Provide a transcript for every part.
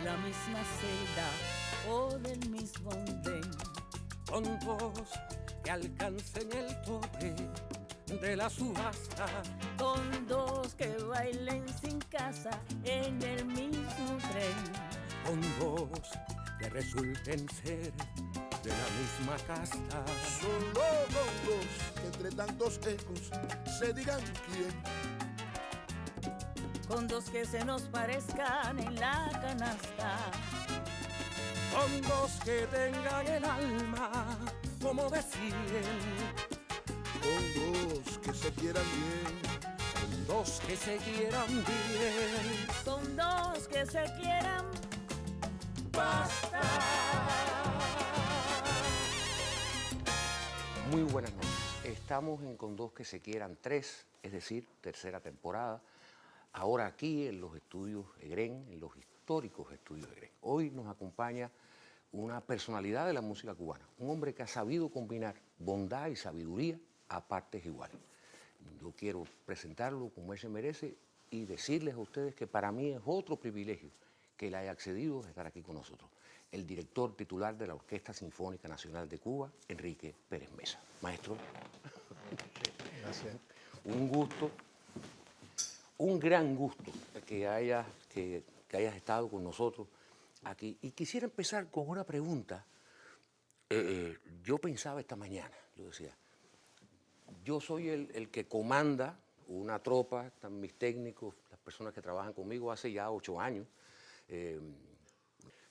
la misma celda o del mismo andén. Con dos que alcancen el tope de la subasta, con dos que bailen sin casa en el mismo tren, con dos que resulten ser de la misma casta, solo con dos que entre tantos ecos se digan quién, con dos que se nos parezcan en la canasta, con dos que tengan el alma como de 100, con dos que se quieran bien, con dos que se quieran bien, con dos que se quieran basta. Muy buenas noches. Estamos en Con dos que se quieran 3, es decir, tercera temporada. Ahora aquí en los estudios EGREN, en los históricos estudios EGREN. Hoy nos acompaña una personalidad de la música cubana, un hombre que ha sabido combinar bondad y sabiduría a partes iguales. Yo quiero presentarlo como él se merece y decirles a ustedes que para mí es otro privilegio que le haya accedido a estar aquí con nosotros. El director titular de la Orquesta Sinfónica Nacional de Cuba, Enrique Pérez Mesa. Maestro. Gracias. Un gusto, un gran gusto que hayas estado con nosotros aquí. Y quisiera empezar con una pregunta. Yo pensaba esta mañana, yo decía, yo soy el que comanda una tropa, están mis técnicos, las personas que trabajan conmigo hace ya 8 años,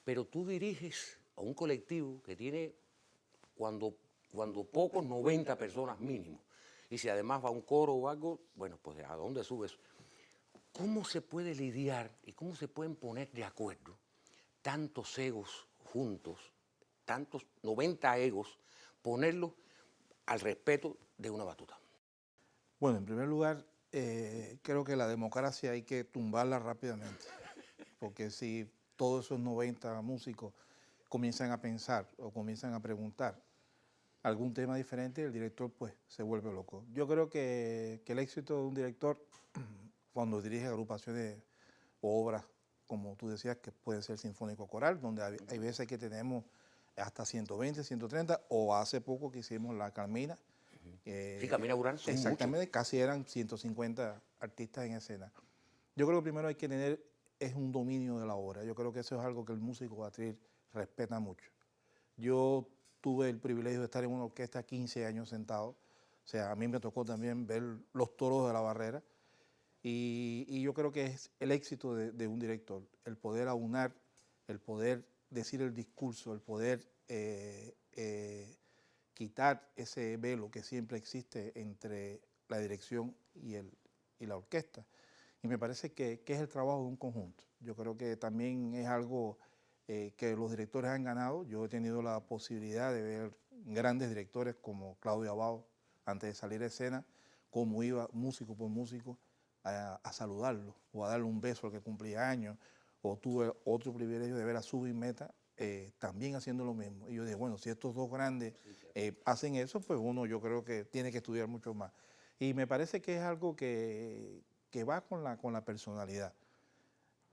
pero tú diriges a un colectivo que tiene cuando pocos 90 personas mínimo. Y si además va un coro o algo, bueno, pues ¿a dónde subes? ¿Cómo se puede lidiar y cómo se pueden poner de acuerdo tantos egos juntos, tantos 90 egos, ponerlos al respeto de una batuta? Bueno, en primer lugar, creo que la democracia hay que tumbarla rápidamente, porque si todos esos 90 músicos comienzan a pensar o comienzan a preguntar algún tema diferente, el director pues se vuelve loco. Yo creo que el éxito de un director, cuando dirige agrupaciones o obras, como tú decías, que puede ser sinfónico coral, donde hay veces que tenemos hasta 120, 130, o hace poco que hicimos la Carmina. Sí, Carmina Burana son exactamente, muchos. casi eran 150 artistas en escena. Yo creo que primero hay que tener es un dominio de la obra. Yo creo que eso es algo que el músico atril respeta mucho. Yo tuve el privilegio de estar en una orquesta 15 años sentado. O sea, a mí me tocó también ver los toros de la barrera. Y yo creo que es el éxito de un director, el poder aunar, el poder decir el discurso, el poder quitar ese velo que siempre existe entre la dirección y la orquesta. Y me parece que es el trabajo de un conjunto. Yo creo que también es algo que los directores han ganado. Yo he tenido la posibilidad de ver grandes directores como Claudio Abbado, antes de salir a escena, cómo iba músico por músico a saludarlo o a darle un beso al que cumplía años. O tuve otro privilegio de ver a Zubin Mehta también haciendo lo mismo. Y yo dije, bueno, si estos dos grandes hacen eso, pues uno yo creo que tiene que estudiar mucho más. Y me parece que es algo que va con la personalidad.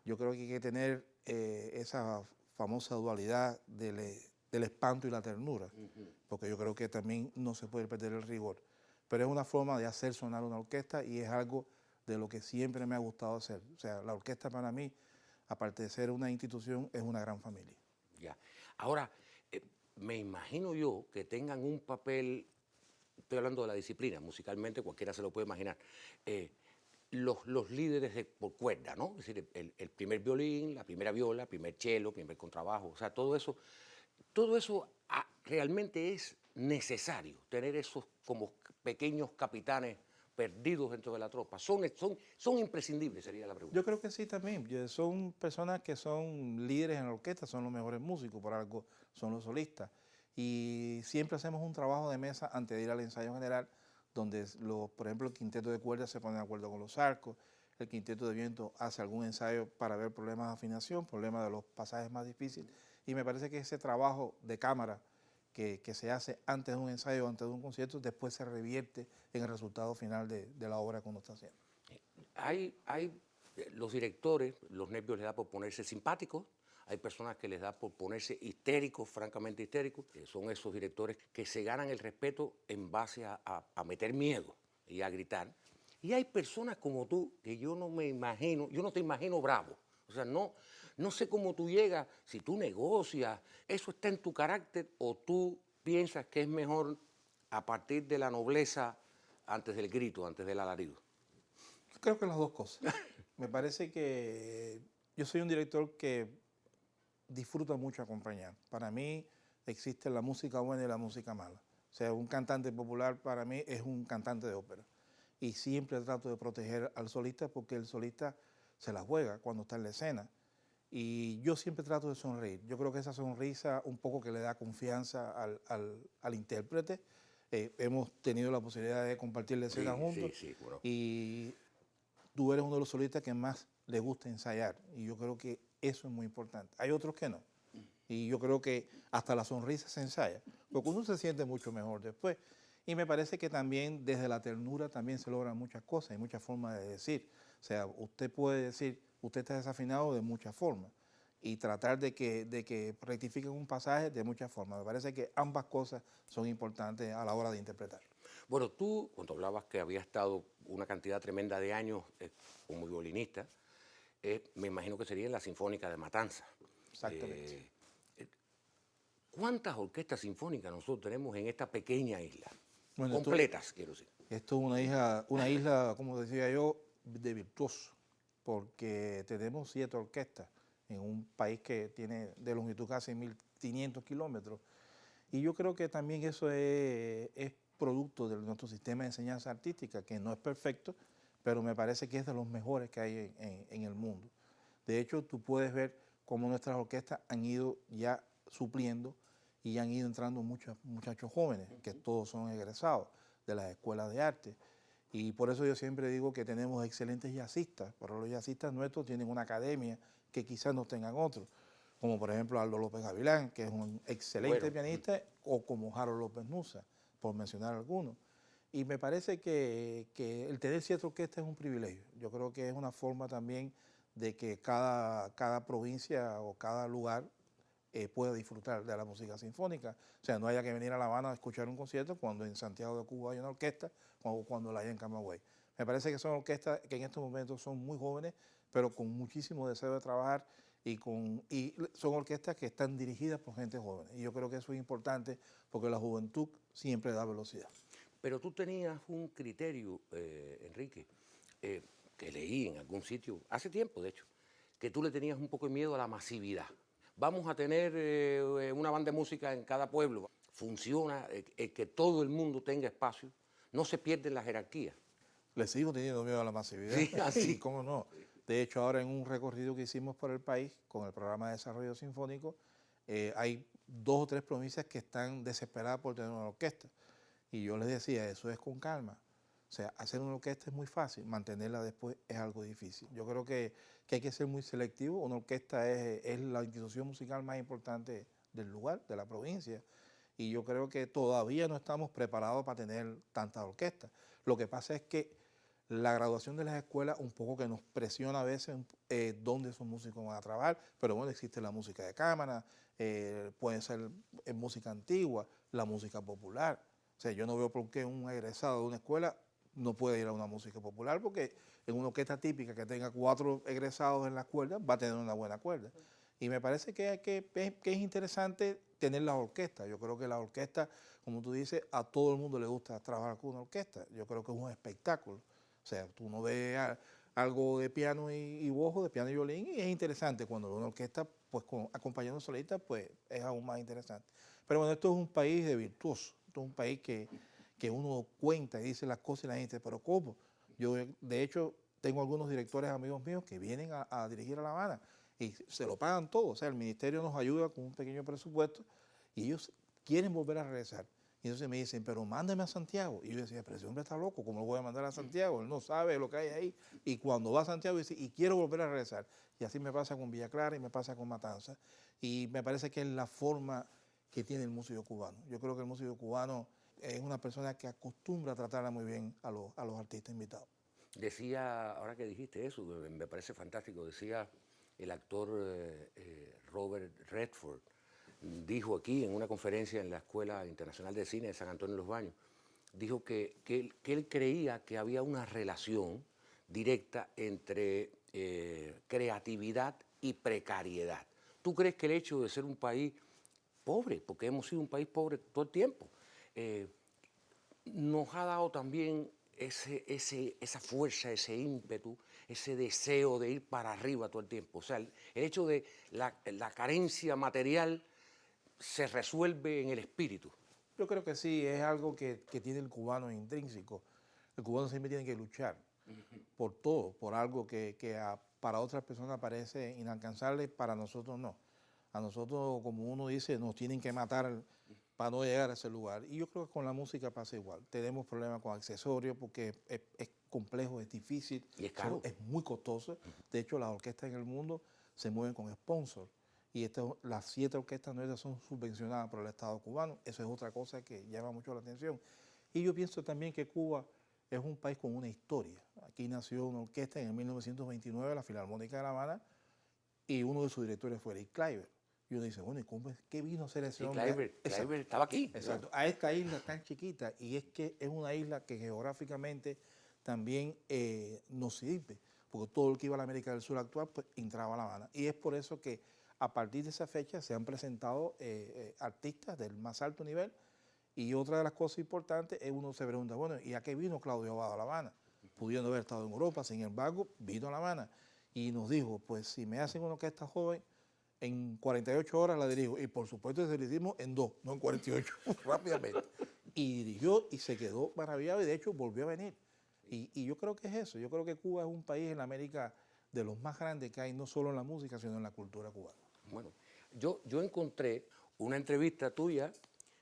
Yo creo que hay que tener esa famosa dualidad del espanto y la ternura, porque yo creo que también no se puede perder el rigor. Pero es una forma de hacer sonar una orquesta y es algo de lo que siempre me ha gustado hacer. O sea, la orquesta para mí, aparte de ser una institución, es una gran familia. Ya. Ahora, me imagino yo que tengan un papel, estoy hablando de la disciplina, musicalmente cualquiera se lo puede imaginar, los líderes por cuerda, ¿no? Es decir, el primer violín, la primera viola, primer cello, primer contrabajo, o sea, todo eso realmente es necesario, tener esos como pequeños capitanes perdidos dentro de la tropa. Son imprescindibles, sería la pregunta. Yo creo que sí también. Son personas que son líderes en la orquesta, son los mejores músicos, por algo son los solistas. Y siempre hacemos un trabajo de mesa antes de ir al ensayo general, donde, por ejemplo, el quinteto de cuerdas se pone de acuerdo con los arcos, el quinteto de viento hace algún ensayo para ver problemas de afinación, problemas de los pasajes más difíciles. Y me parece que ese trabajo de cámara que se hace antes de un ensayo, antes de un concierto, después se revierte en el resultado final de la obra que uno está haciendo. Hay los directores, los nervios les da por ponerse simpáticos, hay personas que les da por ponerse histéricos, francamente histéricos, que son esos directores que se ganan el respeto en base a meter miedo y a gritar. Y hay personas como tú que yo no te imagino bravo. O sea, no sé cómo tú llegas, si tú negocias, eso está en tu carácter o tú piensas que es mejor a partir de la nobleza antes del grito, antes del alarido. Creo que las dos cosas. Me parece que yo soy un director que disfruta mucho acompañar. Para mí existe la música buena y la música mala. O sea, un cantante popular para mí es un cantante de ópera. Y siempre trato de proteger al solista porque el solista se la juega cuando está en la escena. Y yo siempre trato de sonreír. Yo creo que esa sonrisa un poco que le da confianza al intérprete. Hemos tenido la posibilidad de compartir la escena juntos. Sí, bueno. Y tú eres uno de los solistas que más le gusta ensayar. Y yo creo que eso es muy importante. Hay otros que no. Y yo creo que hasta la sonrisa se ensaya. Porque uno se siente mucho mejor después. Y me parece que también desde la ternura también se logran muchas cosas, hay muchas formas de decir. O sea, usted puede decir, usted está desafinado de muchas formas y tratar de que rectifiquen un pasaje de muchas formas. Me parece que ambas cosas son importantes a la hora de interpretar. Bueno, tú, cuando hablabas que había estado una cantidad tremenda de años como violinista, me imagino que sería en la Sinfónica de Matanzas. Exactamente. ¿Cuántas orquestas sinfónicas nosotros tenemos en esta pequeña isla? Bueno, Completas, quiero decir. Esto es una isla, como decía yo, de virtuosos, porque tenemos 7 orquestas en un país que tiene de longitud casi 1.500 kilómetros. Y yo creo que también eso es producto de nuestro sistema de enseñanza artística, que no es perfecto, pero me parece que es de los mejores que hay en el mundo. De hecho, tú puedes ver cómo nuestras orquestas han ido ya supliendo y han ido entrando muchos muchachos jóvenes, que todos son egresados de las escuelas de arte. Y por eso yo siempre digo que tenemos excelentes jazzistas, pero los jazzistas nuestros tienen una academia que quizás no tengan otros, como por ejemplo Aldo López Gavilán, que es un excelente pianista, o como Harold López Nussa, por mencionar algunos. Y me parece que el tener 7 orquestas es un privilegio. Yo creo que es una forma también de que cada provincia o cada lugar pueda disfrutar de la música sinfónica. O sea, no haya que venir a La Habana a escuchar un concierto cuando en Santiago de Cuba hay una orquesta o cuando la hay en Camagüey. Me parece que son orquestas que en estos momentos son muy jóvenes, pero con muchísimo deseo de trabajar y son orquestas que están dirigidas por gente joven. Y yo creo que eso es importante porque la juventud siempre da velocidad. Pero tú tenías un criterio, Enrique, que leí en algún sitio, hace tiempo de hecho, que tú le tenías un poco de miedo a la masividad. Vamos a tener una banda de música en cada pueblo. Funciona, que todo el mundo tenga espacio, no se pierden las jerarquías. Le sigo teniendo miedo a la masividad. Sí, así. ¿Cómo no? De hecho, ahora en un recorrido que hicimos por el país con el programa de desarrollo sinfónico, hay 2 o 3 provincias que están desesperadas por tener una orquesta. Y yo les decía, eso es con calma. O sea, hacer una orquesta es muy fácil, mantenerla después es algo difícil. Yo creo que hay que ser muy selectivo. Una orquesta es la institución musical más importante del lugar, de la provincia. Y yo creo que todavía no estamos preparados para tener tantas orquestas. Lo que pasa es que la graduación de las escuelas un poco que nos presiona a veces dónde esos músicos van a trabajar, pero bueno, existe la música de cámara, puede ser música antigua, la música popular. O sea, yo no veo por qué un egresado de una escuela no puede ir a una música popular, porque en una orquesta típica que tenga 4 egresados en la cuerda va a tener una buena cuerda. Y me parece que es interesante tener las orquestas. Yo creo que la orquesta, como tú dices, a todo el mundo le gusta trabajar con una orquesta. Yo creo que es un espectáculo. O sea, tú no ves algo de piano y bojo, de piano y violín, y es interesante. Cuando una orquesta, pues acompañando solistas, pues es aún más interesante. Pero bueno, esto es un país de virtuosos. Esto es un país que uno cuenta y dice las cosas y la gente, pero ¿cómo? Yo, de hecho, tengo algunos directores amigos míos que vienen a dirigir a La Habana y se lo pagan todo. O sea, el ministerio nos ayuda con un pequeño presupuesto y ellos quieren volver a regresar. Y entonces me dicen, pero mándeme a Santiago. Y yo decía, pero ese hombre está loco, ¿cómo lo voy a mandar a Santiago? Él no sabe lo que hay ahí. Y cuando va a Santiago dice, y quiero volver a regresar. Y así me pasa con Villa Clara y me pasa con Matanzas. Y me parece que es la forma que tiene el músico cubano. Yo creo que el músico cubano es una persona que acostumbra a tratarla muy bien a los artistas invitados. Decía, ahora que dijiste eso, me parece fantástico, decía el actor Robert Redford dijo aquí en una conferencia en la Escuela Internacional de Cine de San Antonio de los Baños, dijo que él creía que había una relación directa entre creatividad y precariedad. ¿Tú crees que el hecho de ser un país pobre, porque hemos sido un país pobre todo el tiempo, nos ha dado también esa fuerza, ese ímpetu, ese deseo de ir para arriba todo el tiempo? O sea, el hecho de la carencia material se resuelve en el espíritu. Yo creo que sí, es algo que tiene el cubano intrínseco. El cubano siempre tiene que luchar por todo, por algo que para otras personas parece inalcanzable, para nosotros no. A nosotros, como uno dice, nos tienen que matar para no llegar a ese lugar. Y yo creo que con la música pasa igual. Tenemos problemas con accesorios porque es complejo, es difícil. Y es caro. Es muy costoso. De hecho, las orquestas en el mundo se mueven con sponsors. Y las 7 orquestas nuestras son subvencionadas por el Estado cubano. Eso es otra cosa que llama mucho la atención. Y yo pienso también que Cuba es un país con una historia. Aquí nació una orquesta en el 1929, la Filarmónica de La Habana, y uno de sus directores fue Eric Kleiber. Y uno dice, bueno, ¿y cómo es? ¿Qué vino a ser ese hombre? Kleiber estaba aquí. Exacto, a esta isla tan chiquita, y es que es una isla que geográficamente también nos sirve, porque todo el que iba a la América del Sur actual pues, entraba a La Habana. Y es por eso que a partir de esa fecha se han presentado artistas del más alto nivel, y otra de las cosas importantes es uno se pregunta, bueno, ¿y a qué vino Claudio Abbado a La Habana? Pudiendo haber estado en Europa, sin embargo, vino a La Habana y nos dijo, pues si me hacen una orquesta joven, en 48 horas la dirijo. Y por supuesto se la hicimos en 2, no en 48, rápidamente. Y dirigió y se quedó maravillado y de hecho volvió a venir. Y yo creo que es eso. Yo creo que Cuba es un país en América de los más grandes que hay, no solo en la música, sino en la cultura cubana. Bueno, yo encontré una entrevista tuya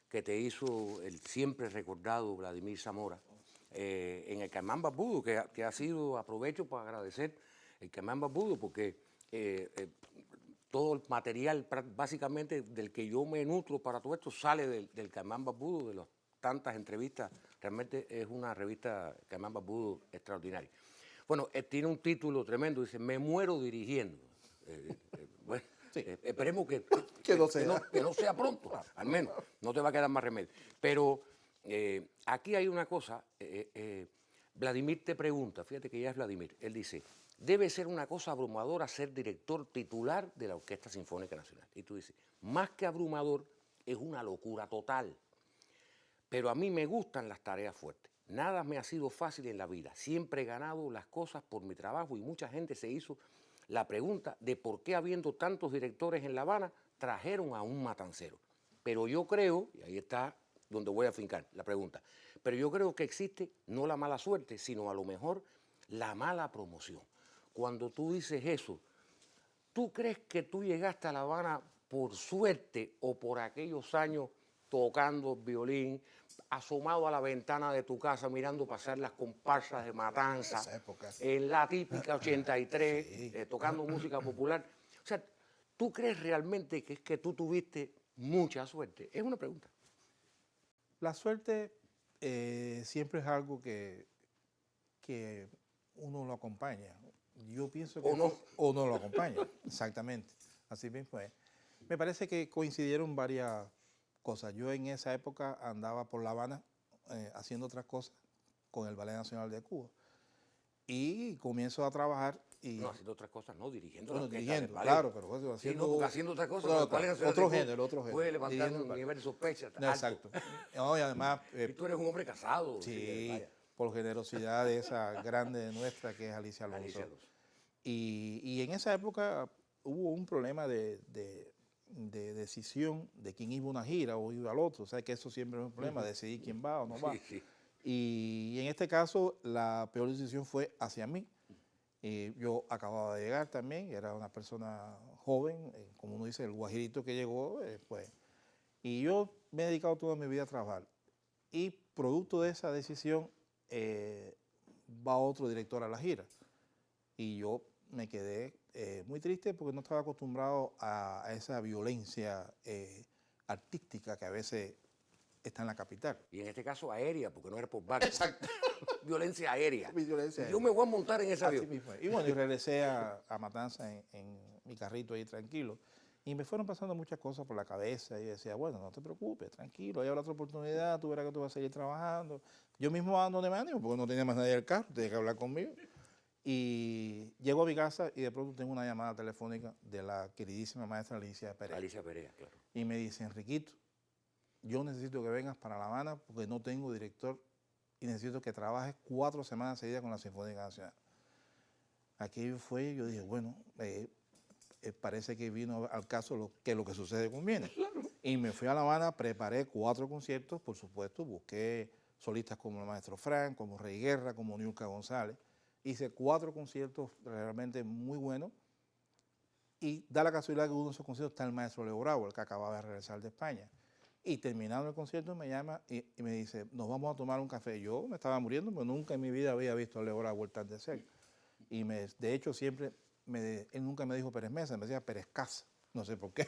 que te hizo el siempre recordado Vladimir Zamora en el Caimán Barbudo, que ha sido, aprovecho para agradecer el Caimán Barbudo, porque todo el material básicamente del que yo me nutro para todo esto sale del Caimán Barbudo, de las tantas entrevistas. Realmente es una revista Caimán Barbudo extraordinaria. Bueno, tiene un título tremendo, dice, Me muero dirigiendo. Bueno, sí. Esperemos que no sea pronto, al menos, no te va a quedar más remedio. Pero aquí hay una cosa, Vladimir te pregunta, fíjate que ya es Vladimir, él dice, debe ser una cosa abrumadora ser director titular de la Orquesta Sinfónica Nacional. Y tú dices, más que abrumador, es una locura total. Pero a mí me gustan las tareas fuertes. Nada me ha sido fácil en la vida. Siempre he ganado las cosas por mi trabajo y mucha gente se hizo la pregunta de por qué, habiendo tantos directores en La Habana, trajeron a un matancero. Pero yo creo, y ahí está donde voy a fincar la pregunta, pero yo creo que existe no la mala suerte, sino a lo mejor la mala promoción. Cuando tú dices eso, ¿tú crees que tú llegaste a La Habana por suerte o por aquellos años tocando violín, asomado a la ventana de tu casa, mirando pasar las comparsas de Matanza, en la típica 83, sí. Tocando música popular? O sea, ¿tú crees realmente que es que tú tuviste mucha suerte? Es una pregunta. La suerte siempre es algo que uno lo acompaña. Yo pienso que o no lo acompaña, exactamente. Así mismo es. Me parece que coincidieron varias cosas. Yo en esa época andaba por La Habana haciendo otras cosas con el Ballet Nacional de Cuba. Y comienzo a trabajar y... No, haciendo otras cosas, no, dirigiendo. Bueno, dirigiendo, claro, pero haciendo... Sí, no, haciendo otras cosas. Otro género. Puede levantar un nivel de sospecha. No, exacto. No, y además... y tú eres un hombre casado. Sí, por generosidad de esa grande nuestra que es Alicia Alonso. Y en esa época hubo un problema de decisión de quién iba a una gira o iba al otro. O sea que eso siempre es un problema, decidir quién va o no va. Sí. Y en este caso la peor decisión fue hacia mí. Yo acababa de llegar también, era una persona joven, como uno dice, el guajirito que llegó, pues. Y yo me he dedicado toda mi vida a trabajar. Y producto de esa decisión va otro director a la gira. Y yo me quedé muy triste porque no estaba acostumbrado a esa violencia artística que a veces está en la capital. Y en este caso aérea, porque no era por barco. Exacto. Violencia aérea. Violencia Yo aérea. me voy a montar en ese Así avión. mismo es. Y bueno, y regresé a Matanza en mi carrito ahí tranquilo. Y me fueron pasando muchas cosas por la cabeza y decía, bueno, no te preocupes, tranquilo, hay otra oportunidad, tú verás que tú vas a seguir trabajando. Yo mismo ando de ánimo porque no tenía más nadie del carro, tenía que hablar conmigo. Y llego a mi casa y de pronto tengo una llamada telefónica de la queridísima maestra Alicia Perea. Alicia Perea, claro. Y me dice, Enriquito, yo necesito que vengas para La Habana porque no tengo director y necesito que trabajes 4 semanas seguidas con la Sinfónica Nacional. Aquello fue, yo dije, bueno, parece que vino al caso lo que sucede conviene. Claro. Y me fui a La Habana, preparé 4 conciertos, por supuesto, busqué solistas como el maestro Frank, como Rey Guerra, como Niurka González. Hice 4 conciertos realmente muy buenos y da la casualidad que uno de esos conciertos está el maestro Leo Bravo, el que acababa de regresar de España. Y terminando el concierto me llama y me dice, nos vamos a tomar un café. Yo me estaba muriendo, pero nunca en mi vida había visto a Leo Bravo tan de cerca. Y de hecho siempre, él nunca me dijo Pérez Mesa, me decía Pérez Casa. No sé por qué.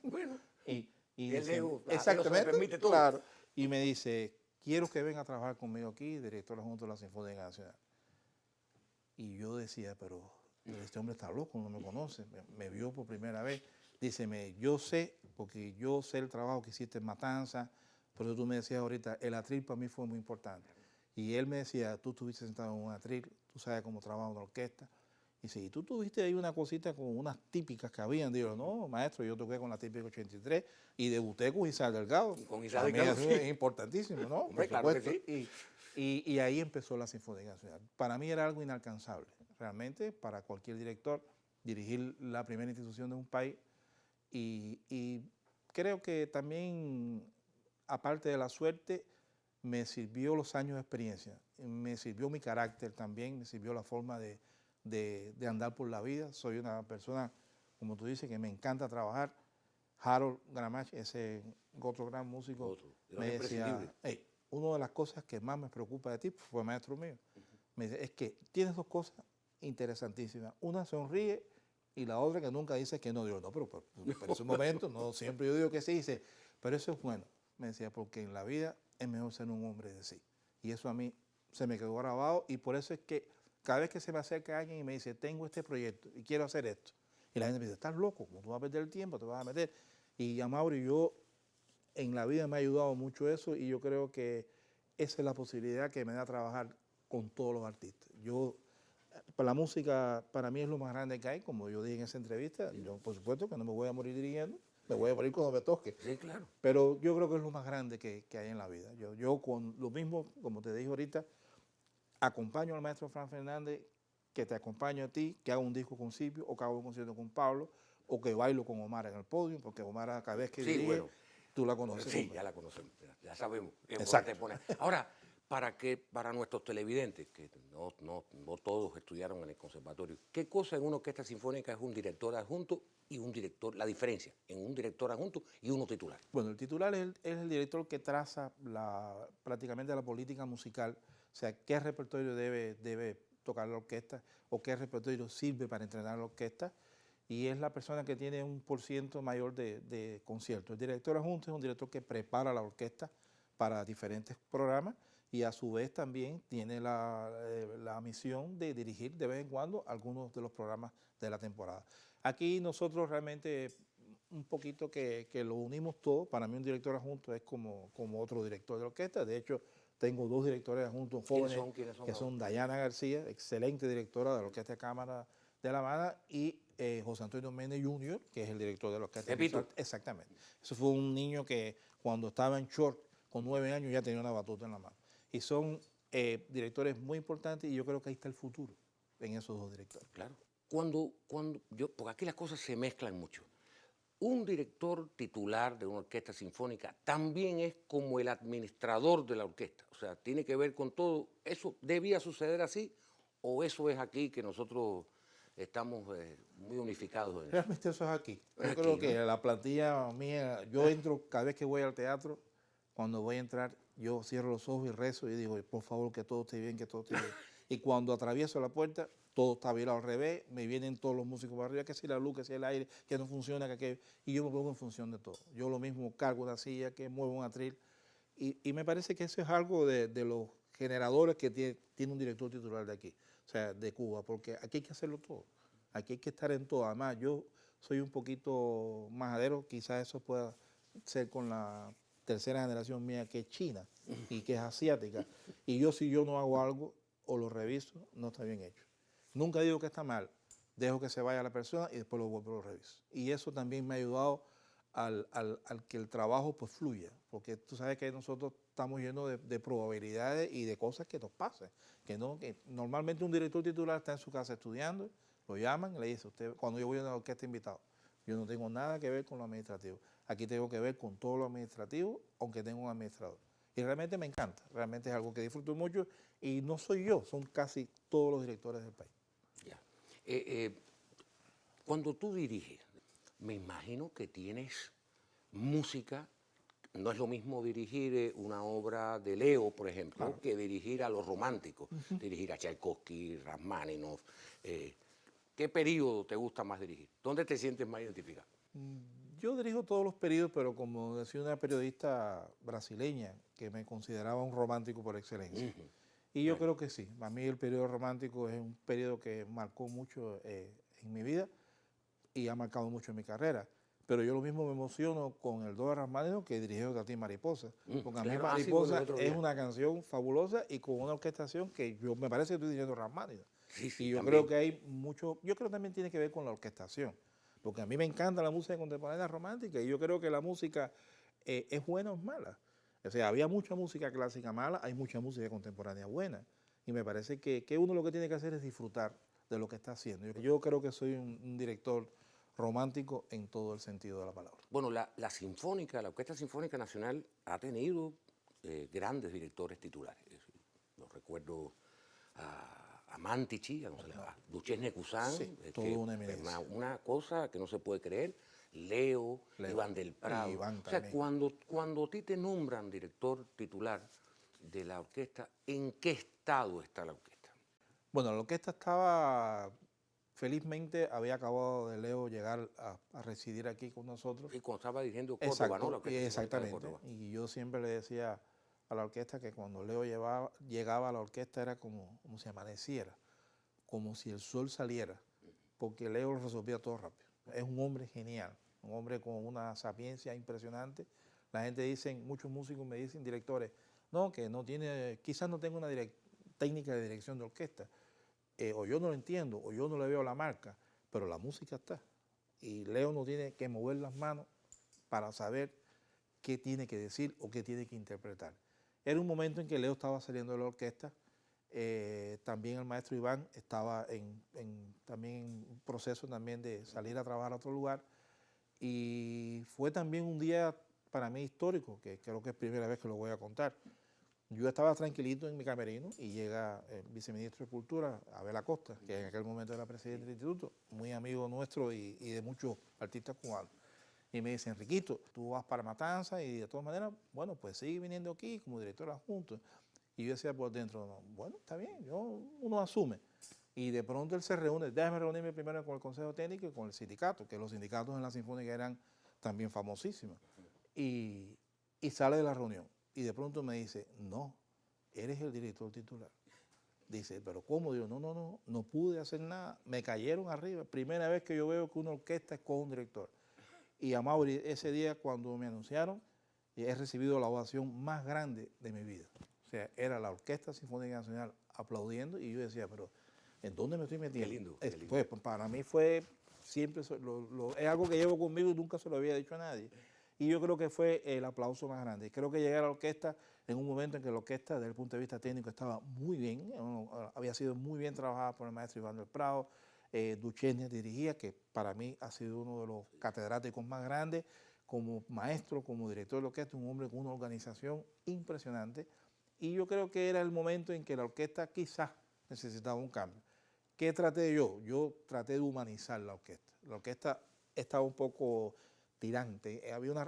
Bueno. Y dice, exactamente, se permite todo. Claro. Y me dice, quiero que venga a trabajar conmigo aquí, director adjunto de la Sinfónica Nacional. Y yo decía, pero este hombre está loco, no me conoce, me vio por primera vez. Díceme, yo sé, porque yo sé el trabajo que hiciste en Matanza, pero tú me decías ahorita, el atril para mí fue muy importante. Y él me decía, tú estuviste sentado en un atril, tú sabes cómo trabaja una orquesta. Y dice, ¿y tú tuviste ahí una cosita con unas típicas que habían? Digo, no, maestro, yo toqué con la típica 83 y debuté con Isaac Delgado. Con Isaac Delgado, sí. Es importantísimo, ¿no? Hombre, claro que sí. Y ahí empezó la Sinfónica Nacional. Para mí era algo inalcanzable, realmente, para cualquier director, dirigir la primera institución de un país. Y creo que también, aparte de la suerte, me sirvió los años de experiencia, me sirvió mi carácter también, me sirvió la forma de andar por la vida. Soy una persona, como tú dices, que me encanta trabajar. Harold Gramach, ese otro gran músico, me decía, hey, una de las cosas que más me preocupa de ti, fue maestro mío, me dice, es que tienes 2 cosas interesantísimas. Una sonríe y la otra que nunca dice que no. Digo, no, pero ese momento, no siempre yo digo que sí. Dice, pero eso es bueno. Me decía, porque en la vida es mejor ser un hombre de sí. Y eso a mí se me quedó grabado y por eso es que cada vez que se me acerca alguien y me dice, tengo este proyecto y quiero hacer esto. Y la gente me dice, estás loco, ¿cómo tú vas a perder el tiempo? Te vas a meter. Y a Mauri, yo en la vida me ha ayudado mucho eso y yo creo que esa es la posibilidad que me da trabajar con todos los artistas. La música para mí es lo más grande que hay, como yo dije en esa entrevista. Yo, por supuesto, que no me voy a morir dirigiendo, me voy a morir cuando me toque. Sí, claro. Pero yo creo que es lo más grande que hay en la vida. Yo con lo mismo, como te dije ahorita, acompaño al maestro Fran Fernández, que te acompaño a ti, que hago un disco con Silvio, o que hago un concierto con Pablo, o que bailo con Omar en el podio, porque Omar cada vez que dirige, bueno, tú la conoces. Sí, ya la conocemos, ya sabemos. Exacto. Ahora, para nuestros televidentes, que no todos estudiaron en el conservatorio, ¿qué cosa en una orquesta sinfónica es un director adjunto y un director, la diferencia en un director adjunto y uno titular? Bueno, el titular es el director que traza prácticamente la política musical, o sea, qué repertorio debe tocar la orquesta o qué repertorio sirve para entrenar la orquesta, y es la persona que tiene un % mayor de conciertos. El director adjunto es un director que prepara la orquesta para diferentes programas, y a su vez también tiene la misión de dirigir de vez en cuando algunos de los programas de la temporada. Aquí nosotros realmente un poquito que lo unimos todo. Para mí un director adjunto es como otro director de orquesta. De hecho, tengo 2 directores adjuntos jóvenes. ¿Quiénes son? Que son Dayana García, excelente directora de la Orquesta de Cámara de La Habana, y José Antonio Méndez Jr., que es el director de la Orquesta. Exactamente. Eso fue un niño que cuando estaba en short, con 9 años, ya tenía una batuta en la mano. Y son directores muy importantes y yo creo que ahí está el futuro en esos 2 directores. Claro. Porque aquí las cosas se mezclan mucho. Un director titular de una orquesta sinfónica también es como el administrador de la orquesta. O sea, tiene que ver con todo. ¿Eso debía suceder así o eso es aquí que nosotros estamos muy unificados en eso? Realmente eso es aquí. Yo creo que la plantilla mía, yo entro cada vez que voy al teatro, cuando voy a entrar, yo cierro los ojos y rezo y digo, por favor, que todo esté bien, que todo esté bien. Y cuando atravieso la puerta, todo está virado al revés, me vienen todos los músicos para arriba, que si la luz, que si el aire, que no funciona, que aquello, y yo me pongo en función de todo. Yo lo mismo cargo una silla, que muevo un atril, Y me parece que eso es algo de los generadores que tiene un director titular de aquí, o sea, de Cuba, porque aquí hay que hacerlo todo, aquí hay que estar en todo. Además, yo soy un poquito majadero, quizás eso pueda ser con la tercera generación mía, que es china y que es asiática, y yo si yo no hago algo o lo reviso, no está bien hecho. Nunca digo que está mal, dejo que se vaya la persona y después lo vuelvo a lo reviso. Y eso también me ha ayudado al que el trabajo pues fluya, porque tú sabes que nosotros estamos llenos de probabilidades y de cosas que nos pasan, que normalmente un director titular está en su casa estudiando, lo llaman y le dice, usted, cuando yo voy a una orquesta invitado, yo no tengo nada que ver con lo administrativo, aquí tengo que ver con todo lo administrativo, aunque tengo un administrador. Y realmente me encanta, realmente es algo que disfruto mucho y no soy yo, son casi todos los directores del país. Ya. Cuando tú diriges, me imagino que tienes música. No es lo mismo dirigir una obra de Leo, por ejemplo, claro, que dirigir a los románticos, dirigir a Tchaikovsky, Rachmaninoff. ¿Qué periodo te gusta más dirigir? ¿Dónde te sientes más identificado? Yo dirijo todos los periodos, pero como decía una periodista brasileña que me consideraba un romántico por excelencia. Y yo creo que sí. A mí el periodo romántico es un periodo que marcó mucho en mi vida y ha marcado mucho en mi carrera. Pero yo lo mismo me emociono con el Dólar Rachmaninoff que dirigió a ti Mariposa. Porque a mí Mariposa es una canción fabulosa y con una orquestación que me parece que estoy dirigiendo Rachmaninoff. Sí, y yo también creo que hay mucho, yo creo que también tiene que ver con la orquestación. Porque a mí me encanta la música contemporánea romántica y yo creo que la música es buena o es mala. O sea, había mucha música clásica mala, hay mucha música contemporánea buena. Y me parece que uno lo que tiene que hacer es disfrutar de lo que está haciendo. Yo creo que soy un director romántico en todo el sentido de la palabra. Bueno, la Sinfónica, la Orquesta Sinfónica Nacional ha tenido grandes directores titulares. Yo recuerdo a Mantici, a Duchesne Cousin, sí, todo una eminencia. Una cosa que no se puede creer. Leo, Iván del Prado. Iván o sea, también. cuando a ti te nombran director titular de la orquesta, ¿en qué estado está la orquesta? Bueno, la orquesta estaba, felizmente, había acabado de Leo llegar a residir aquí con nosotros. Y cuando estaba dirigiendo Córdoba, exacto, ¿no? La orquesta exactamente. de Córdoba. Y yo siempre le decía a la orquesta que cuando Leo llegaba a la orquesta era como si amaneciera, como si el sol saliera, porque Leo lo resolvía todo rápido. Es un hombre genial, un hombre con una sapiencia impresionante. La gente dice, muchos músicos me dicen, directores, no, que no tiene, quizás no tenga una técnica de dirección de orquesta, o yo no lo entiendo, o yo no le veo la marca, pero la música está. Y Leo no tiene que mover las manos para saber qué tiene que decir o qué tiene que interpretar. Era un momento en que Leo estaba saliendo de la orquesta, también el maestro Iván estaba también en un proceso también de salir a trabajar a otro lugar y fue también un día para mí histórico, que creo que es primera vez que lo voy a contar. Yo estaba tranquilito en mi camerino y llega el viceministro de Cultura, Abel Acosta, que en aquel momento era presidente del instituto, muy amigo nuestro y de muchos artistas cubanos. Y me dice, Enriquito, tú vas para Matanzas y de todas maneras, bueno, pues sigue viniendo aquí como director adjunto. Y yo decía por dentro, no, bueno, está bien, uno asume. Y de pronto él se reúne, déjame reunirme primero con el Consejo Técnico y con el sindicato, que los sindicatos en la Sinfónica eran también famosísimos. Y sale de la reunión. Y de pronto me dice, no, eres el director titular. Dice, pero ¿cómo? Digo, no pude hacer nada, me cayeron arriba. Primera vez que yo veo que una orquesta escoge un director. Y a Mauri, ese día cuando me anunciaron, he recibido la ovación más grande de mi vida. O sea, era la Orquesta Sinfónica Nacional aplaudiendo y yo decía, pero ¿en dónde me estoy metiendo? Qué lindo. Pues, para mí fue siempre, es algo que llevo conmigo y nunca se lo había dicho a nadie. Y yo creo que fue el aplauso más grande. Creo que llegué a la orquesta en un momento en que la orquesta, desde el punto de vista técnico, estaba muy bien. Había sido muy bien trabajada por el maestro Iván del Prado. Duchesne dirigía, que para mí ha sido uno de los catedráticos más grandes, como maestro, como director de la orquesta, un hombre con una organización impresionante. Y yo creo que era el momento en que la orquesta quizás necesitaba un cambio. ¿Qué traté yo? Yo traté de humanizar la orquesta. La orquesta estaba un poco tirante.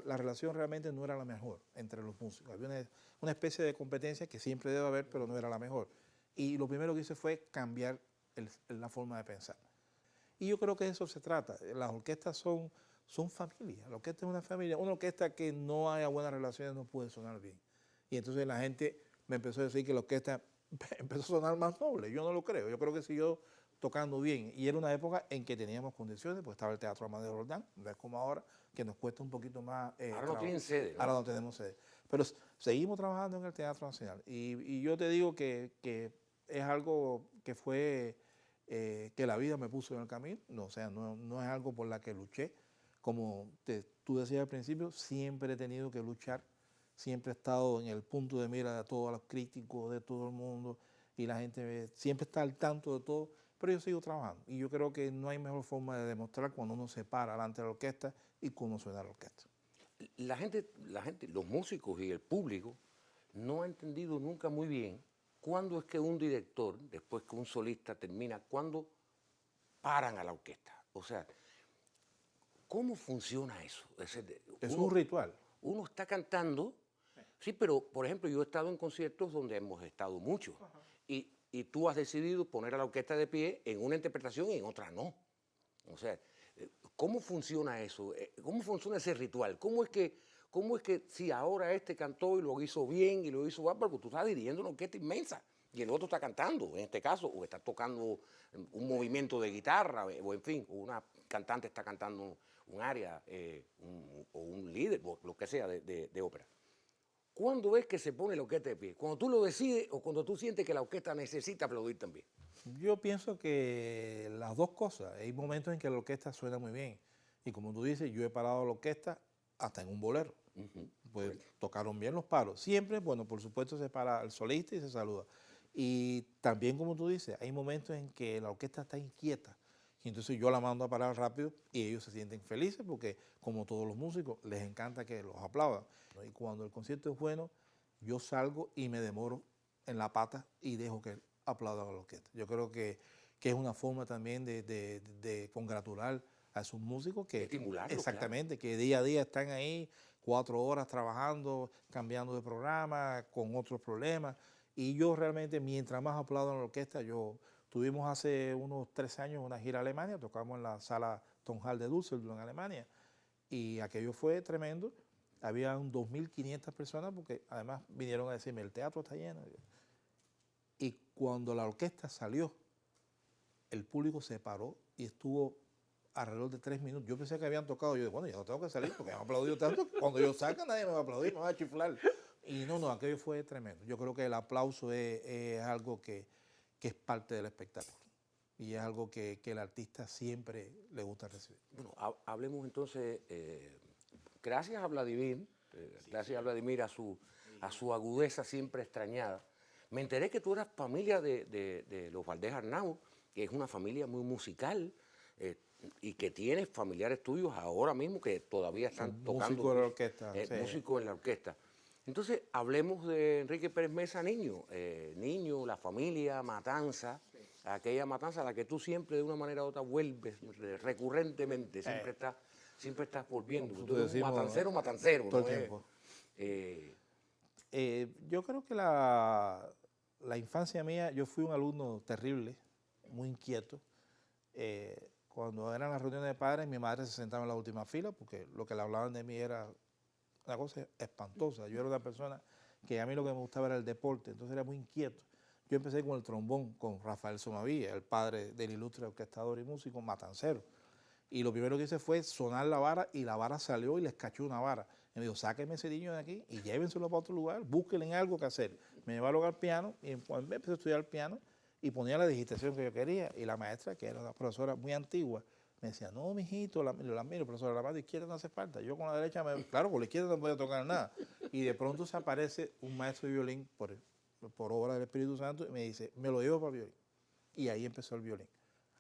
La relación realmente no era la mejor entre los músicos. Había una especie de competencia que siempre debe haber, pero no era la mejor. Y lo primero que hice fue cambiar la forma de pensar. Y yo creo que de eso se trata. Las orquestas son familias. La orquesta es una familia. Una orquesta que no haya buenas relaciones no puede sonar bien. Y entonces la gente me empezó a decir que la orquesta empezó a sonar más noble. Yo no lo creo. Yo creo que siguió tocando bien. Y era una época en que teníamos condiciones, pues estaba el Teatro Amadeo Roldán, no es como ahora, que nos cuesta un poquito más. Ahora no tienen sede, ¿no? Ahora no tenemos sede. Pero seguimos trabajando en el Teatro Nacional. Y yo te digo que es algo que fue, que la vida me puso en el camino. No, o sea, no es algo por la que luché. Como tú decías al principio, siempre he tenido que luchar. Siempre he estado en el punto de mira de todos los críticos, de todo el mundo. Y la gente siempre está al tanto de todo. Pero yo sigo trabajando. Y yo creo que no hay mejor forma de demostrar cuando uno se para delante de la orquesta y cómo suena la orquesta. La gente, los músicos y el público no ha entendido nunca muy bien cuándo es que un director, después que un solista termina, cuándo paran a la orquesta. O sea, ¿cómo funciona eso? Es un ritual. Uno está cantando, sí, pero por ejemplo yo he estado en conciertos donde hemos estado mucho y tú has decidido poner a la orquesta de pie en una interpretación y en otra no. O sea, ¿cómo funciona eso? ¿Cómo funciona ese ritual? ¿Cómo es que si ahora este cantó y lo hizo bien y lo hizo mal, porque tú estás dirigiendo una orquesta inmensa y el otro está cantando, en este caso, o está tocando un movimiento de guitarra, o en fin, una cantante está cantando un aria o un líder, o lo que sea de ópera? ¿Cuándo es que se pone la orquesta de pie? ¿Cuando tú lo decides o cuando tú sientes que la orquesta necesita aplaudir también? Yo pienso que las dos cosas. Hay momentos en que la orquesta suena muy bien. Y como tú dices, yo he parado la orquesta hasta en un bolero. Pues tocaron bien los paros. Siempre, bueno, por supuesto se para el solista y se saluda. Y también, como tú dices, hay momentos en que la orquesta está inquieta. Y entonces yo la mando a parar rápido y ellos se sienten felices porque, como todos los músicos, les encanta que los aplaudan. Y cuando el concierto es bueno, yo salgo y me demoro en la pata y dejo que aplaudan a la orquesta. Yo creo que es una forma también de congratular a esos músicos que estimularlos, exactamente, claro, que día a día están ahí 4 horas trabajando, cambiando de programa, con otros problemas. Y yo realmente, mientras más aplaudan a la orquesta, tuvimos hace unos 3 años una gira a Alemania, tocamos en la sala Tonhall de Düsseldorf en Alemania, y aquello fue tremendo. Había 2.500 personas, porque además vinieron a decirme, el teatro está lleno. Y cuando la orquesta salió, el público se paró y estuvo alrededor de 3 minutos. Yo pensé que habían tocado. Yo dije, bueno, ya no tengo que salir porque me han aplaudido tanto. Cuando yo salga nadie me va a aplaudir, me va a chiflar. Y no, aquello fue tremendo. Yo creo que el aplauso es algo que es parte del espectáculo. Y es algo que el artista siempre le gusta recibir. Bueno, hablemos entonces, gracias a Vladimir, a su agudeza siempre extrañada. Me enteré que tú eras familia de los Valdés Arnau, que es una familia muy musical, y que tienes familiares tuyos ahora mismo que todavía están tocando. Músicos de la orquesta. Sí. Músicos en la orquesta. Entonces, hablemos de Enrique Pérez Mesa, niño. Niño, la familia, Matanza, sí, aquella Matanza a la que tú siempre de una manera u otra vuelves recurrentemente, siempre estás volviendo. Tú eres un matancero. Todo el tiempo. Yo creo que la infancia mía, yo fui un alumno terrible, muy inquieto. Cuando eran las reuniones de padres, mi madre se sentaba en la última fila porque lo que le hablaban de mí era una cosa espantosa. Yo era una persona que a mí lo que me gustaba era el deporte, entonces era muy inquieto. Yo empecé con el trombón, con Rafael Somavilla, el padre del ilustre orquestador y músico matancero. Y lo primero que hice fue sonar la vara y la vara salió y les cachó una vara. Y me dijo, sáquenme ese niño de aquí y llévenselo para otro lugar, búsquenle algo que hacer. Me llevaron al piano y empecé a estudiar el piano y ponía la digitación que yo quería. Y la maestra, que era una profesora muy antigua, me decía, no, mijito, la miro, profesora, la mano izquierda no hace falta. Yo con la derecha, claro, con la izquierda no podía tocar nada. Y de pronto se aparece un maestro de violín por obra del Espíritu Santo y me dice, me lo llevo para el violín. Y ahí empezó el violín.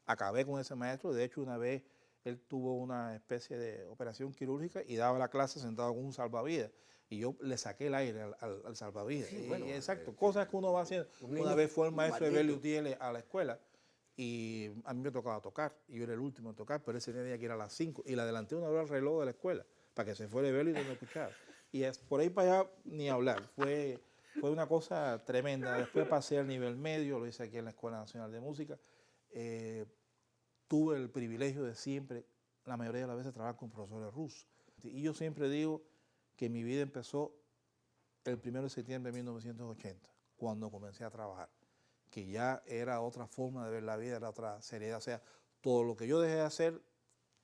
Acabé con ese maestro. De hecho, una vez él tuvo una especie de operación quirúrgica y daba la clase sentado con un salvavidas. Y yo le saqué el aire al salvavidas. Sí, bueno, exacto, cosas que uno va haciendo. Una vez fue el maestro de Belio Utiel a la escuela y a mí me tocaba tocar. Y yo era el último en tocar, pero ese tenía que ir a las 5. Y le adelanté una hora al reloj de la escuela para que se fuera Belio y no me escuchara. Y por ahí para allá ni hablar. Fue una cosa tremenda. Después pasé al nivel medio, lo hice aquí en la Escuela Nacional de Música. Tuve el privilegio de siempre, la mayoría de las veces, trabajar con profesores rusos. Y yo siempre digo que mi vida empezó el 1 de septiembre de 1980, cuando comencé a trabajar, que ya era otra forma de ver la vida, era otra seriedad. O sea, todo lo que yo dejé de hacer,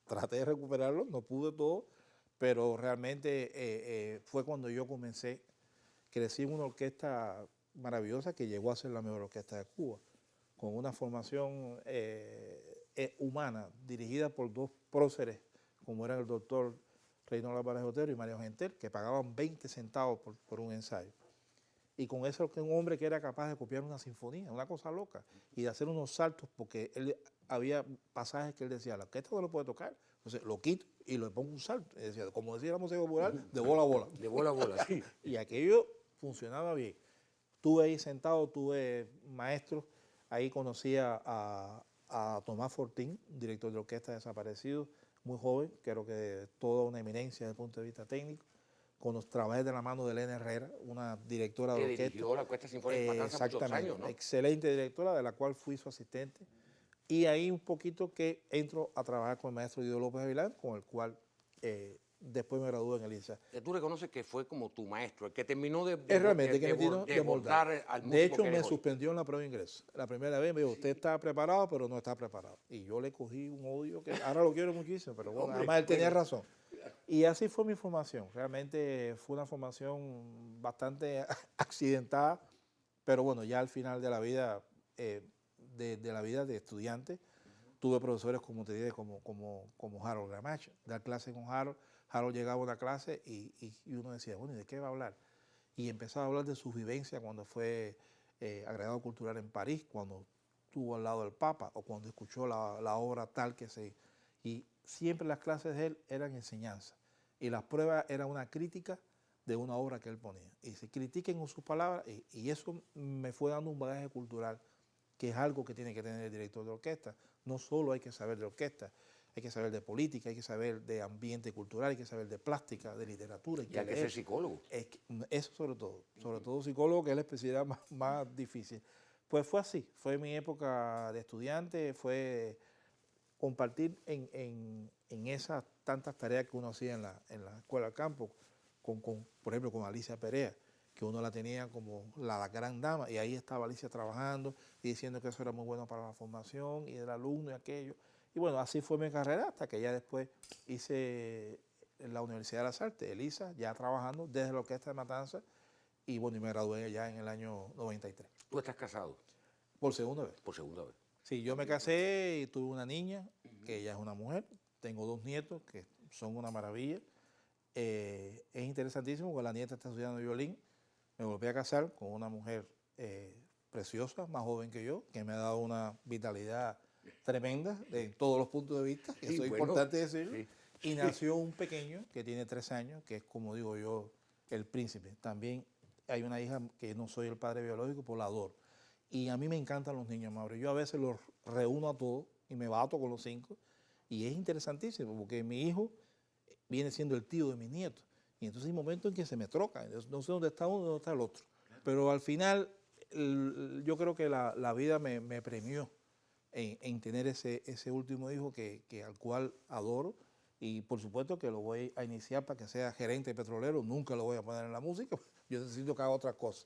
traté de recuperarlo, no pude todo, pero realmente fue cuando yo comencé. Crecí en una orquesta maravillosa que llegó a ser la mejor orquesta de Cuba, con una formación humana, dirigida por dos próceres, como eran el doctor Reynold Álvarez Otero y Mario Gentel, que pagaban 20 centavos por un ensayo. Y con eso, un hombre que era capaz de copiar una sinfonía, una cosa loca, y de hacer unos saltos, porque él había pasajes que él decía, la orquesta no lo puede tocar, entonces lo quito y le pongo un salto. Y decía, como decía la música popular, de bola a bola. De bola a bola, sí. Y aquello funcionaba bien. Estuve ahí sentado, tuve maestros, ahí conocí a Tomás Fortín, director de orquesta desaparecido, muy joven, creo que toda una eminencia desde el punto de vista técnico. Trabajé de la mano de Elena Herrera, una directora de orquesta. Que dirigió la Orquesta Sinfónica de Matanza muchos años, ¿no? Excelente directora, de la cual fui su asistente. Y ahí un poquito que entro a trabajar con el maestro Guido López Avilán, con el cual después me gradué en el INSA. Tú reconoces que fue como tu maestro, el que terminó de moldar al músico. De hecho, que me suspendió en la prueba de ingreso. La primera vez me dijo, usted está preparado, pero no está preparado. Y yo le cogí un odio que ahora lo quiero muchísimo, pero bueno, además él tenía razón. Y así fue mi formación. Realmente fue una formación bastante accidentada, pero bueno, ya al final de la vida, de la vida de estudiante, tuve profesores, como te dije, como Harold Gramacho, dar clases con Harold. Harold llegaba a una clase y uno decía, bueno, ¿y de qué va a hablar? Y empezaba a hablar de su vivencia cuando fue agregado cultural en París, cuando estuvo al lado del Papa o cuando escuchó la obra tal que se... Y siempre las clases de él eran enseñanza y las pruebas eran una crítica de una obra que él ponía. Y se critiquen con sus palabras y eso me fue dando un bagaje cultural que es algo que tiene que tener el director de orquesta. No solo hay que saber de orquesta, hay que saber de política, hay que saber de ambiente cultural, hay que saber de plástica, de literatura. Y hay que ser psicólogo. Eso sobre todo psicólogo, que es la especialidad más difícil. Pues fue así, fue mi época de estudiante, fue compartir en esas tantas tareas que uno hacía en la escuela al campo, por ejemplo, con Alicia Perea, que uno la tenía como la gran dama, y ahí estaba Alicia trabajando y diciendo que eso era muy bueno para la formación y el alumno y aquello. Y bueno, así fue mi carrera hasta que ya después hice en la Universidad de las Artes, ELISA, ya trabajando desde la Orquesta de Matanza, y bueno, y me gradué ya en el año 93. ¿Tú estás casado? Por segunda vez. Por segunda vez. Sí, yo me casé y tuve una niña, que ella es una mujer, tengo 2 nietos que son una maravilla. Es interesantísimo porque la nieta está estudiando violín. Me volví a casar con una mujer preciosa, más joven que yo, que me ha dado una vitalidad tremenda de todos los puntos de vista, que eso es importante decirlo. Sí. Y nació un pequeño que tiene 3 años, que es, como digo yo, el príncipe. También hay una hija que no soy el padre biológico, pero la adoro. Y a mí me encantan los niños, Mauro. Yo a veces los reúno a todos y me bato con los 5. Y es interesantísimo porque mi hijo viene siendo el tío de mis nietos. Y entonces hay momentos en que se me troca. No sé dónde está uno y dónde está el otro. Pero al final yo creo que la vida me premió en tener ese último hijo al cual adoro. Y por supuesto que lo voy a iniciar para que sea gerente petrolero. Nunca lo voy a poner en la música. Yo necesito que haga otra cosa.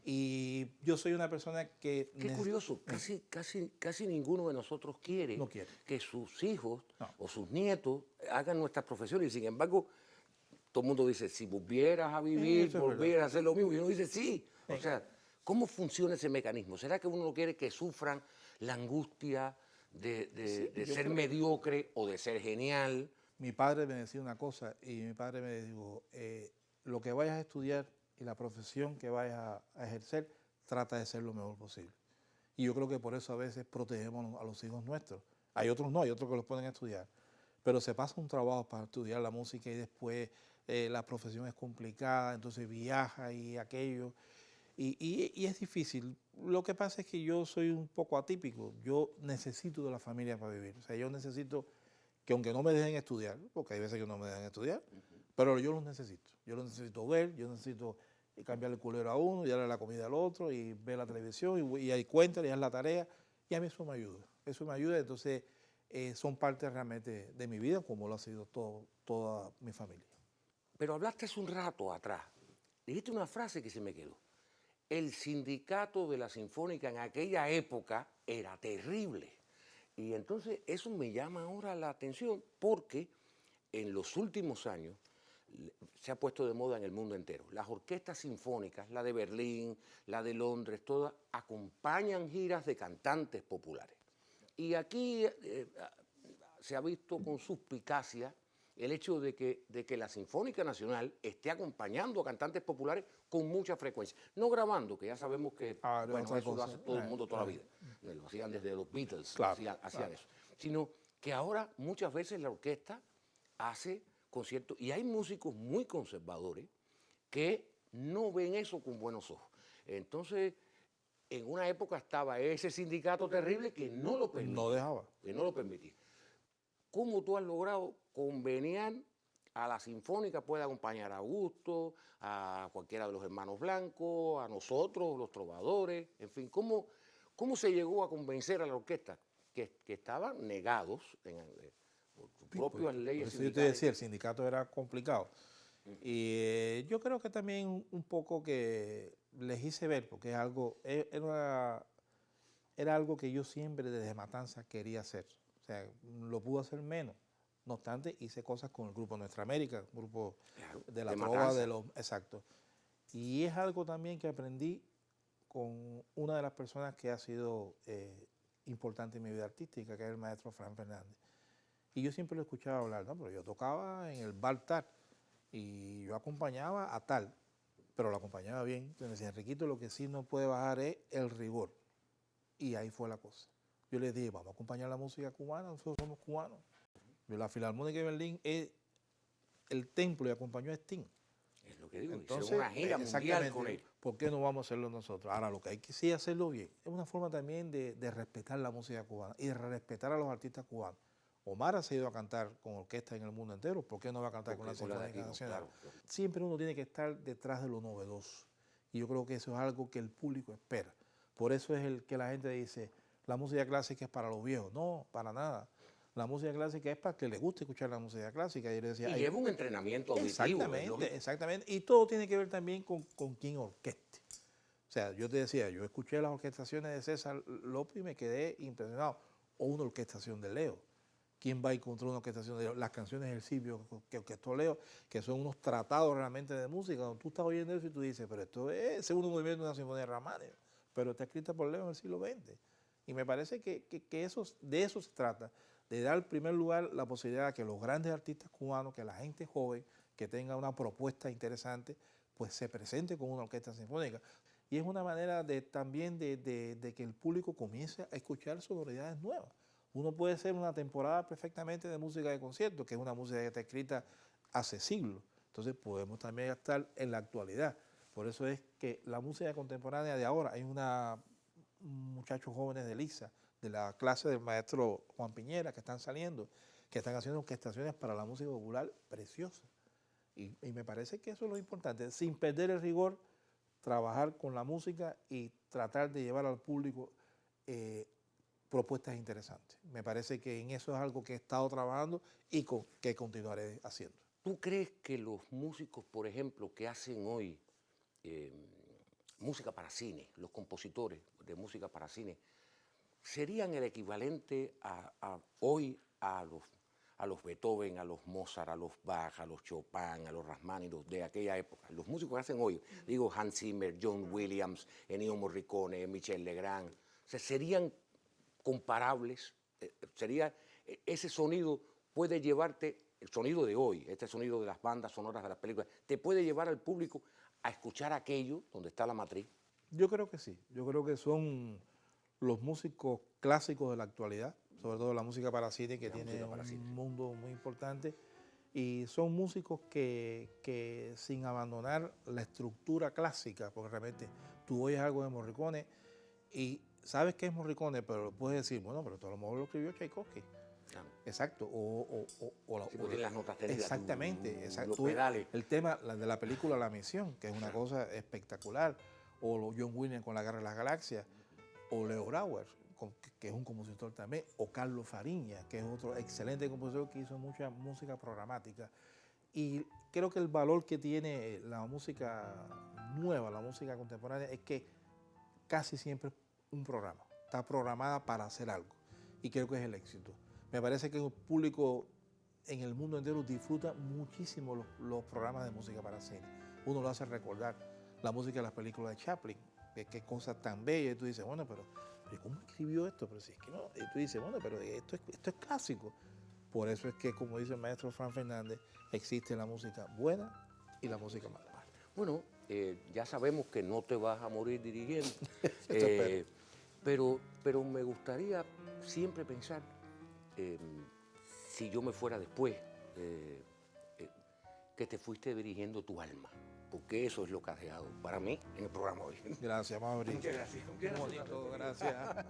Y yo soy una persona que... Qué curioso, casi ninguno de nosotros quiere que sus hijos o sus nietos hagan nuestras profesiones. Y sin embargo, todo el mundo dice, si volvieras a vivir, volvieras a hacer lo mismo. Y uno dice, sí. O sea, ¿cómo funciona ese mecanismo? ¿Será que uno no quiere que sufran la angustia de ser mediocre o de ser genial? Mi padre me decía una cosa y mi padre me dijo, lo que vayas a estudiar y la profesión que vayas a ejercer, trata de ser lo mejor posible. Y yo creo que por eso a veces protegemos a los hijos nuestros. Hay otros no, hay otros que los ponen a estudiar. Pero se pasa un trabajo para estudiar la música y después la profesión es complicada, entonces viaja y aquello. Y es difícil. Lo que pasa es que yo soy un poco atípico. Yo necesito de la familia para vivir. O sea, yo necesito que aunque no me dejen estudiar, porque hay veces que no me dejan estudiar, pero yo los necesito. Yo los necesito ver, yo necesito cambiarle el culero a uno y darle la comida al otro y ver la televisión y ahí cuenta y haz la tarea. Y a mí eso me ayuda. Eso me ayuda, entonces son parte realmente de mi vida, como lo ha sido toda mi familia. Pero hablaste hace un rato atrás dijiste una frase que se me quedó. El sindicato de la Sinfónica en aquella época era terrible. Y entonces eso me llama ahora la atención porque en los últimos años se ha puesto de moda en el mundo entero. Las orquestas sinfónicas, la de Berlín, la de Londres, todas acompañan giras de cantantes populares. Y aquí se ha visto con suspicacia el hecho de que la Sinfónica Nacional esté acompañando a cantantes populares con mucha frecuencia. No grabando, que ya sabemos que bueno, eso lo hace todo el mundo toda la vida. Lo hacían desde los Beatles, hacían eso. Sino que ahora muchas veces la orquesta hace conciertos y hay músicos muy conservadores que no ven eso con buenos ojos. Entonces, en una época estaba ese sindicato terrible que no lo permitía. No dejaba. Que no lo permitía. ¿Cómo tú has logrado conveniar a la Sinfónica? Puede acompañar a Augusto, a cualquiera de los hermanos Blanco, a nosotros, los trovadores, en fin. ¿Cómo se llegó a convencer a la orquesta que estaban negados por sus propias leyes sindicales? Yo te decía, el sindicato era complicado. Y yo creo que también un poco que les hice ver, porque es algo, era algo que yo siempre desde Matanzas quería hacer. O sea, lo pude hacer menos. No obstante, hice cosas con el grupo Nuestra América, grupo de la trova de los... Exacto. Y es algo también que aprendí con una de las personas que ha sido importante en mi vida artística, que es el maestro Fran Fernández. Y yo siempre lo escuchaba hablar, ¿no? Pero yo tocaba en el bar tal y yo acompañaba a tal, pero lo acompañaba bien. Entonces me decía, Enriquito, lo que sí no puede bajar es el rigor. Y ahí fue la cosa. Yo les dije, vamos a acompañar la música cubana, nosotros somos cubanos. La Filarmónica de Berlín es el templo y acompañó a Sting. Es lo que digo, entonces, hicieron una gira mundial con él. ¿Por qué no vamos a hacerlo nosotros? Ahora, lo que hay que sí hacerlo bien. Es una forma también de respetar la música cubana y de respetar a los artistas cubanos. Omar ha ido a cantar con orquesta en el mundo entero, ¿por qué no va a cantar con la Sinfónica Nacional? Claro. Siempre uno tiene que estar detrás de lo novedoso. Y yo creo que eso es algo que el público espera. Por eso es el que la gente dice, la música clásica es para los viejos. No, para nada. La música clásica es para que le guste escuchar la música clásica. Y, decía, lleva un entrenamiento auditivo. Exactamente. Y todo tiene que ver también con quién orqueste. O sea, yo te decía, yo escuché las orquestaciones de César López y me quedé impresionado. O una orquestación de Leo. ¿Quién va a encontrar una orquestación de Leo? Las canciones del Silvio que orquestó Leo, que son unos tratados realmente de música, donde tú estás oyendo eso y tú dices, pero esto es el segundo movimiento de una sinfonía de Rachmaninoff, pero está escrita por Leo en el siglo XX. Y me parece que de eso se trata, de dar en primer lugar la posibilidad de que los grandes artistas cubanos, que la gente joven, que tenga una propuesta interesante, pues se presente con una orquesta sinfónica. Y es una manera también de que el público comience a escuchar sonoridades nuevas. Uno puede hacer una temporada perfectamente de música de concierto, que es una música que está escrita hace siglos. Entonces podemos también estar en la actualidad. Por eso es que la música contemporánea de ahora, hay muchachos jóvenes de Lisa, de la clase del maestro Juan Piñera, que están saliendo, que están haciendo orquestaciones para la música popular preciosas. Y me parece que eso es lo importante, sin perder el rigor, trabajar con la música y tratar de llevar al público propuestas interesantes. Me parece que en eso es algo que he estado trabajando y que continuaré haciendo. ¿Tú crees que los músicos, por ejemplo, que hacen hoy música para cine, los compositores de música para cine, serían el equivalente hoy a los Beethoven, a los Mozart, a los Bach, a los Chopin, a los Rachmaninoff de aquella época? Los músicos que hacen hoy, digo Hans Zimmer, John Williams, Ennio Morricone, Michel Legrand, o sea, serían comparables, ese sonido puede llevarte, el sonido de hoy, este sonido de las bandas sonoras de las películas, te puede llevar al público a escuchar aquello donde está la matriz. Yo creo que sí, yo creo que son los músicos clásicos de la actualidad, sobre todo la música para cine, que tiene un mundo muy importante, y son músicos que sin abandonar la estructura clásica, porque realmente tú oyes algo de Morricone y sabes que es Morricone, pero puedes decir, bueno, pero a lo mejor lo escribió Tchaikovsky. Claro. Exacto. Las notas técnicas. Exactamente. Los pedales. El tema de la película La Misión, que es una cosa espectacular, o John Williams con La Guerra de las Galaxias, o Leo Brauer, que es un compositor también, o Carlos Fariña, que es otro excelente compositor que hizo mucha música programática. Y creo que el valor que tiene la música nueva, la música contemporánea, es que casi siempre es un programa. Está programada para hacer algo. Y creo que es el éxito. Me parece que el público en el mundo entero disfruta muchísimo los programas de música para cine. Uno lo hace recordar la música de las películas de Chaplin, que qué cosa tan bella. Y tú dices, bueno, pero ¿cómo escribió esto? Pero si es que no. Y tú dices, bueno, pero esto es clásico. Por eso es que, como dice el maestro Fran Fernández, existe la música buena y la música mala. Bueno, ya sabemos que no te vas a morir dirigiendo, Espero. pero me gustaría siempre pensar, si yo me fuera después, que te fuiste dirigiendo tu alma, porque eso es lo que has dejado para mí en el programa hoy. Gracias, Mauri. Muchas gracias. Bonito, gracias.